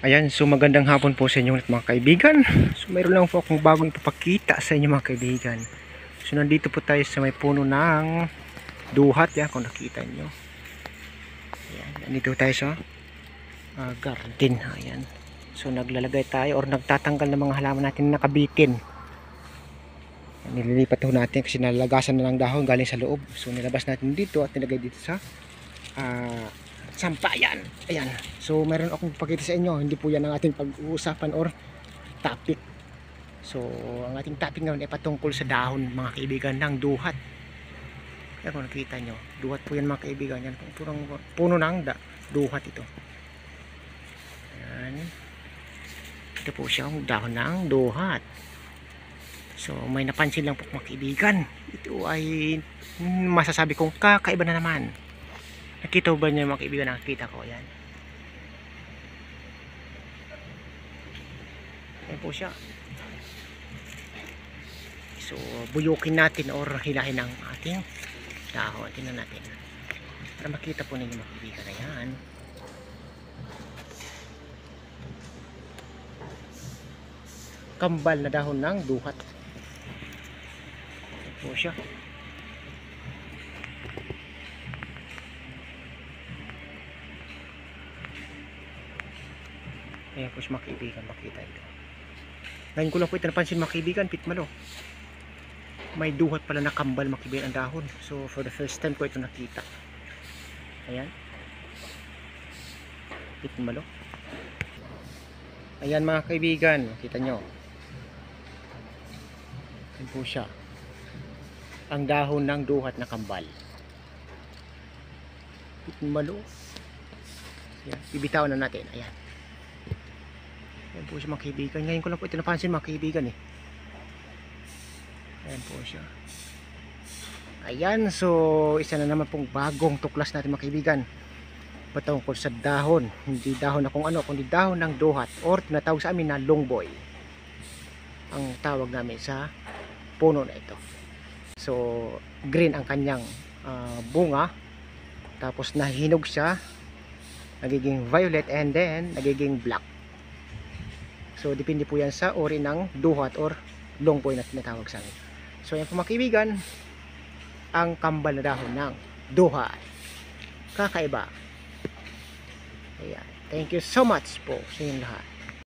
Ayan, so magandang hapon po sa inyo mga kaibigan. So mayroon lang po akong bagong ipapakita sa inyo mga kaibigan. So nandito po tayo sa may puno ng duhat, yan kung nakita nyo. Ayan, nandito tayo sa garden. Ayan. So naglalagay tayo or nagtatanggal ng mga halaman natin na nakabitin. Nililipat po natin kasi nalagasan na ng dahon galing sa loob. So nilabas natin dito at nilagay dito sa sampayan. Ayan. So meron akong pakita sa inyo. Hindi po yan ang ating pag-uusapan or topic. So ang ating topic ngayon ay patungkol sa dahon mga kaibigan ng duhat. Kaya kung nakita nyo, duhat po yan mga kaibigan. Yan puno ng duhat ito. Ayan. Ito po siyang dahon ng duhat. So may napansin lang po mga kaibigan. Ito ay masasabi kong kakaiba na naman. Nakita ba niyo mga kaibigan? Nakita ko yan. Yan po siya. So buyukin natin or hilahin ang ating dahon. Tingnan natin para makita po ninyo mga kaibigan. Ayan. Kambal na dahon ng duhat. Yan po siya. Ayan po siya mga kaibigan, makita ito. Ngayon ko lang po ito napansin mga kaibigan, pitmalo. May duhat pala na kambal mga kaibigan ang dahon. So for the first time ko ito nakita. Ayan. Pitmalo. Ayan mga kaibigan, makita nyo. Ayan po siya. Ang dahon ng duhat na kambal. Pitmalo. Ayan, bibitawan na natin. Ayan. Ayan po siya mga kaibigan. Ngayon ko lang po ito napansin mga kaibigan eh. Ayan po siya. Ayan, so isa na naman pong bagong tuklas natin mga kaibigan. Patungkol sa dahon. Hindi dahon na kung ano, kundi dahon ng duhat or tinatawag sa amin na longboy. Ang tawag namin sa puno na ito. So green ang kanyang bunga. Tapos nahinog siya. Nagiging violet and then nagiging black. So depende po yan sa uri ng duhat or longboy na tinatawag sa amin. So yan po mga kaibigan, ang kambal na dahon ng duhat. Kakaiba. Ayan. Thank you so much po sa inyong lahat.